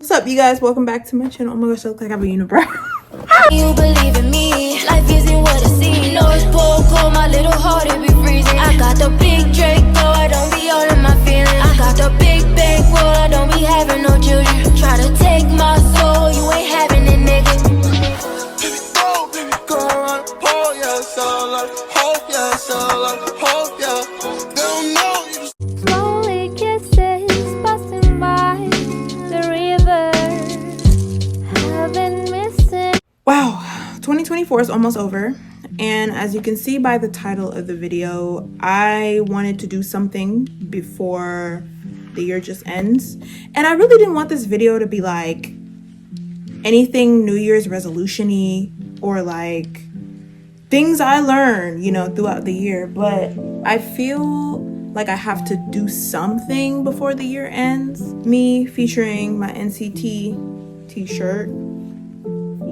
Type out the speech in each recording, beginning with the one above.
What's up, you guys? Welcome back to my channel. Oh my gosh, I look like I have a unibrow. You believe in me, life isn't what it seems. North Pole cold, my little heart it be freezing. I got the big Drake, though I don't be all in my feelings. I got the big bankroll, I don't be having no children. Try to take my soul, you ain't having it, nigga. Baby, go around the pole, yeah, so like hope, yeah, so like hope, yeah. They don't know you just Slowly kisses passing by the river. I've been missing. Wow, 2024 is almost over. And as you can see by the title of the video, I wanted to do something before the year just ends. And I really didn't want this video to be like anything New Year's resolution-y or like things I learned, throughout the year. But I feel like I have to do something before the year ends. Me featuring my NCT t-shirt.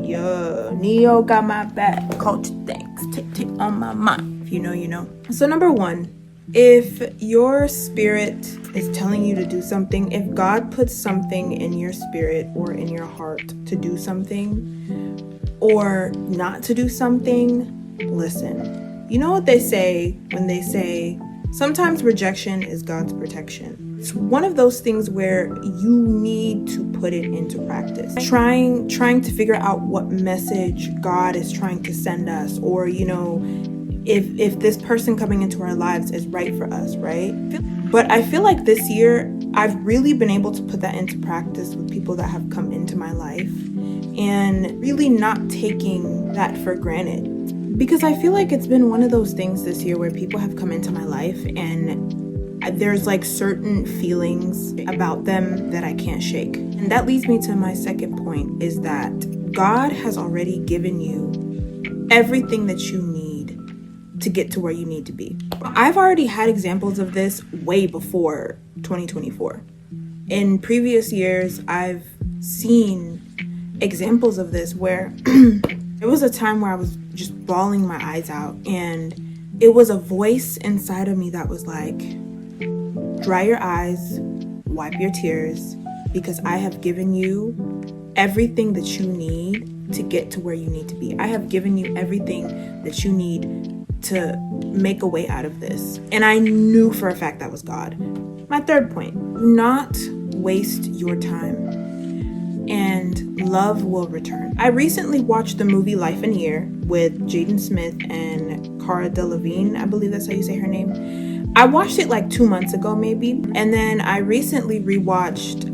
Yeah, Neo got my back. Culture thanks. Tick on my mind. If you know, you know. So number one, if your spirit is telling you to do something, if God puts something in your spirit or in your heart to do something or not to do something, listen. You know what they say when they say, sometimes rejection is God's protection. It's one of those things where you need to put it into practice. Trying to figure out what message God is trying to send us, or if this person coming into our lives is right for us, right? But I feel like this year I've really been able to put that into practice with people that have come into my life and really not taking that for granted. Because I feel like it's been one of those things this year where people have come into my life and there's like certain feelings about them that I can't shake. And that leads me to my second point, is that God has already given you everything that you need to get to where you need to be. I've already had examples of this way before 2024. In previous years, I've seen examples of this where there was a time where I was just bawling my eyes out, and it was a voice inside of me that was like, dry your eyes, wipe your tears, because I have given you everything that you need to get to where you need to be. I have given you everything that you need to make a way out of this. And I knew for a fact that was God. My third point, not waste your time, and love will return. I recently watched the movie Life in a Year with Jaden Smith and Cara Delevingne. I believe that's how you say her name. I watched it like 2 months ago maybe, and then I recently rewatched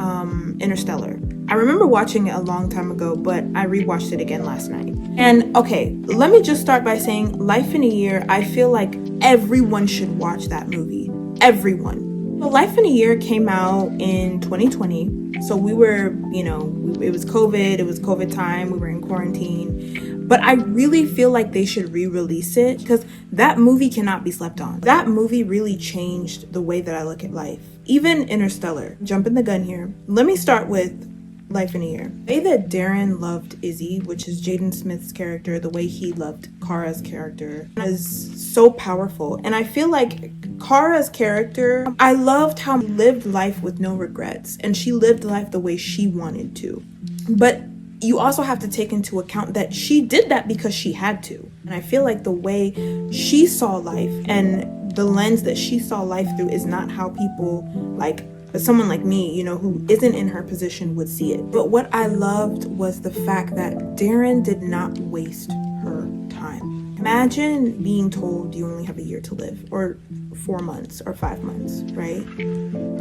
Interstellar. I remember watching it a long time ago, but I rewatched it again last night. And okay, let me just start by saying Life in a Year, I feel like everyone should watch that movie. Everyone. So Life in a Year came out in 2020. So we were, it was COVID time, we were in quarantine. But I really feel like they should re-release it, because that movie cannot be slept on. That movie really changed the way that I look at life. Even Interstellar, jumping the gun here. Let me start with Life in a Year. The way that Darren loved Izzy, which is Jaden Smith's character, the way he loved Kara's character, is so powerful. And I feel like Kara's character, I loved how she lived life with no regrets, and she lived life the way she wanted to. But you also have to take into account that she did that because she had to. And I feel like the way she saw life and the lens that she saw life through is not how people like someone like me, who isn't in her position would see it. But what I loved was the fact that Darren did not waste her time. Imagine being told you only have a year to live, or 4 months or 5 months, right?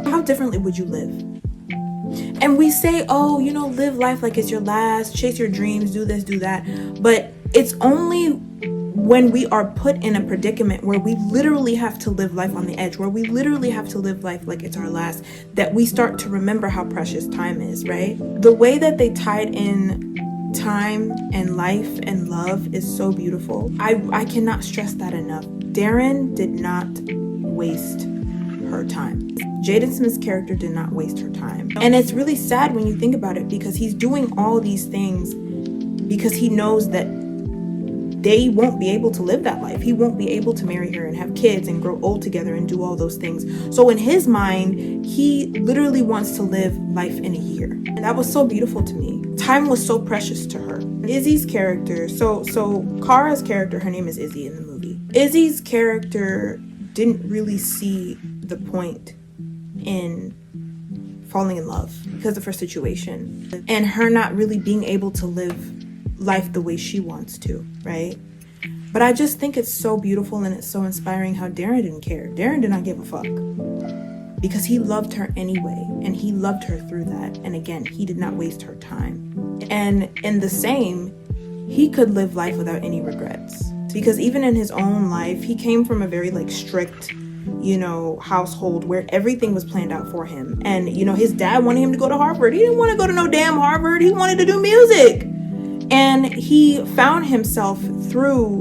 How differently would you live? And we say, live life like it's your last, chase your dreams, do this, do that. But it's only when we are put in a predicament where we literally have to live life on the edge, where we literally have to live life like it's our last, that we start to remember how precious time is, right? The way that they tied in time and life and love is so beautiful. I cannot stress that enough. Darren did not waste her time. Jaden Smith's character did not waste her time. And it's really sad when you think about it, because he's doing all these things because he knows that they won't be able to live that life. He won't be able to marry her and have kids and grow old together and do all those things. So in his mind, he literally wants to live life in a year. And that was so beautiful to me. Time was so precious to her. Izzy's character, so Kara's character, her name is Izzy in the movie. Izzy's character didn't really see the point in falling in love because of her situation and her not really being able to live life the way she wants to, right? But I just think it's so beautiful and it's so inspiring how Darren didn't care. Darren did not give a fuck because he loved her anyway, and he loved her through that. And again, he did not waste her time. And in the same, he could live life without any regrets, because even in his own life, he came from a very like strict, household where everything was planned out for him. And his dad wanted him to go to Harvard. He didn't want to go to no damn Harvard. He wanted to do music. And he found himself through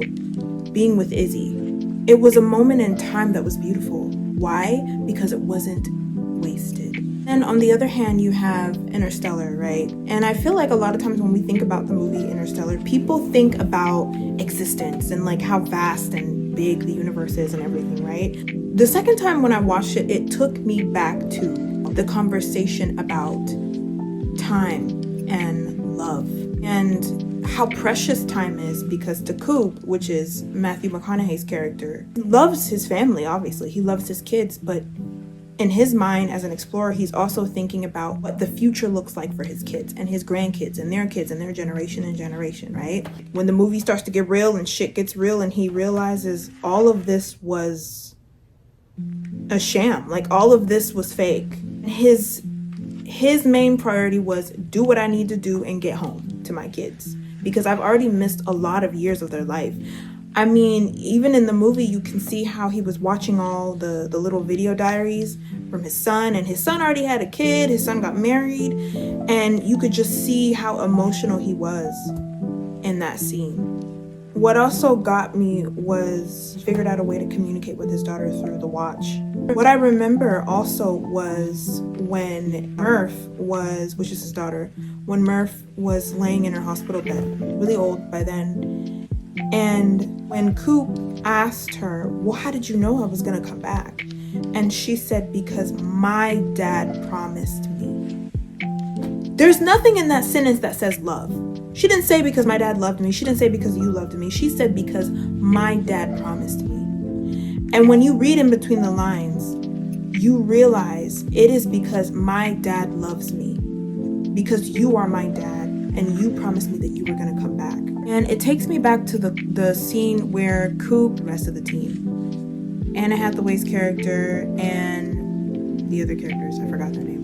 being with Izzy. It was a moment in time that was beautiful. Why? Because it wasn't wasted. And on the other hand, you have Interstellar, right? And I feel like a lot of times when we think about the movie Interstellar, people think about existence and like how vast and big the universe is and everything, right? The second time when I watched it, it took me back to the conversation about time and love and how precious time is, because Takub, which is Matthew McConaughey's character, loves his family, obviously. He loves his kids, but in his mind as an explorer, he's also thinking about what the future looks like for his kids and his grandkids and their generation and generation, right? When the movie starts to get real and shit gets real and he realizes all of this was a sham, like all of this was fake. His main priority was do what I need to do and get home to my kids, because I've already missed a lot of years of their life. I mean, even in the movie, you can see how he was watching all the little video diaries from his son, and his son already had a kid, his son got married, and you could just see how emotional he was in that scene. What also got me was figured out a way to communicate with his daughter through the watch. What I remember also was when Murph was, which is his daughter, when Murph was laying in her hospital bed, really old by then, and when Coop asked her, well, how did you know I was gonna come back? And she said, because my dad promised me. There's nothing in that sentence that says love. She didn't say because my dad loved me. She didn't say because you loved me. She said because my dad promised me. And when you read in between the lines, you realize it is because my dad loves me. Because you are my dad and you promised me that you were going to come back. And it takes me back to the scene where Coop, the rest of the team, Anna Hathaway's character and the other characters, I forgot their name.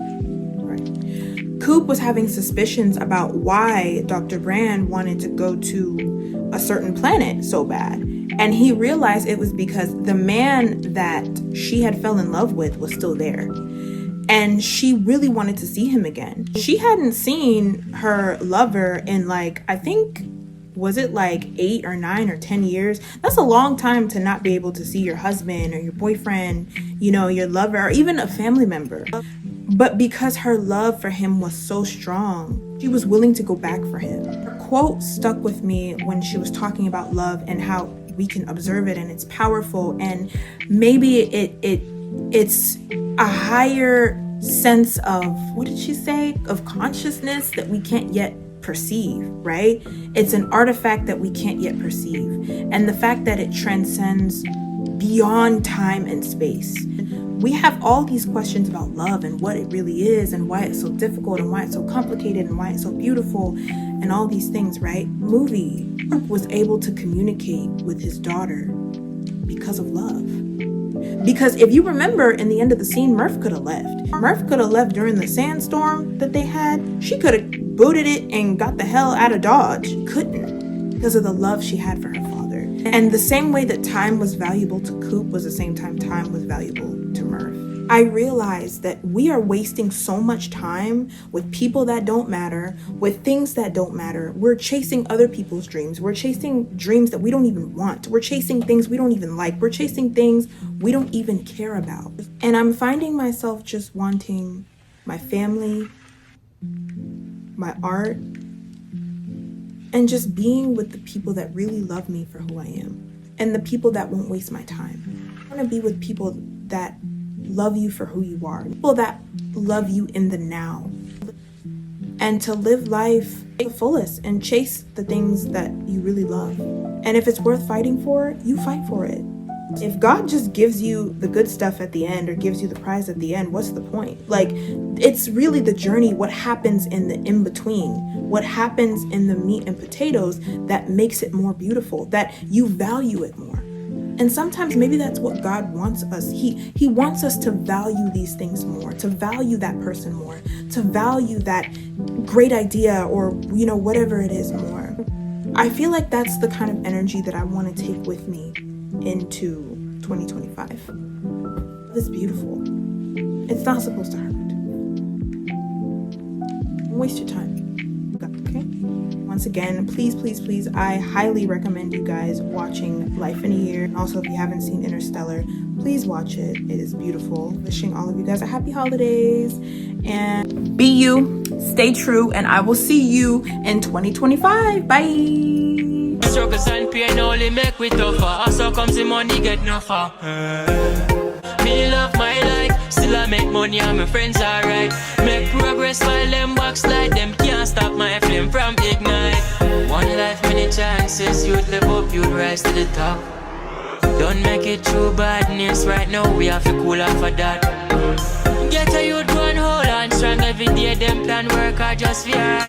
Right. Coop was having suspicions about why Dr. Brand wanted to go to a certain planet so bad. And he realized it was because the man that she had fell in love with was still there. And she really wanted to see him again. She hadn't seen her lover in I think, was it 8 or 9 or 10 years? That's a long time to not be able to see your husband or your boyfriend, your lover, or even a family member. But because her love for him was so strong, she was willing to go back for him. Her quote stuck with me when she was talking about love and how we can observe it and it's powerful, and maybe it's a higher sense of, what did she say, of consciousness that we can't yet perceive, right? It's an artifact that we can't yet perceive, and the fact that it transcends beyond time and space. We have all these questions about love and what it really is and why it's so difficult and why it's so complicated and why it's so beautiful and all these things, right? Movie was able to communicate with his daughter because of love. Because if you remember, in the end of the scene, Murph could have left. Murph could have left during the sandstorm that they had. She could have booted it and got the hell out of Dodge. She couldn't, because of the love she had for her father. And the same way that time was valuable to Coop was the same time was valuable to Murph. I realized that we are wasting so much time with people that don't matter, with things that don't matter. We're chasing other people's dreams. We're chasing dreams that we don't even want. We're chasing things we don't even like. We're chasing things we don't even care about. And I'm finding myself just wanting my family, my art, and just being with the people that really love me for who I am and the people that won't waste my time. I want to be with people that love you for who you are, people that love you in the now, and to live life to the fullest and chase the things that you really love. And if it's worth fighting for, you fight for it. If God just gives you the good stuff at the end or gives you the prize at the end, what's the point? Like, it's really the journey, what happens in the in-between, what happens in the meat and potatoes that makes it more beautiful, that you value it more. And sometimes maybe that's what God wants us. He wants us to value these things more, to value that person more, to value that great idea or, whatever it is more. I feel like that's the kind of energy that I want to take with me into 2025. It's beautiful. It's not supposed to hurt. Don't waste your time. Okay? Once again, please, I highly recommend you guys watching Life in a Year. And also, if you haven't seen Interstellar, please watch it. It is beautiful. Wishing all of you guys a happy holidays. And be you, stay true, and I will see you in 2025. Bye! Struggles and pain only make we tougher. So comes the money get no far. Me love my life, still I make money and my friends alright. Make progress while them backslide. Them can't stop my flame from ignite. One life, many chances. You'd live up, you'd rise to the top. Don't make it through badness. Right now we have to cool off for that. Get a youth one hold on strong every day. Them plan work hard just for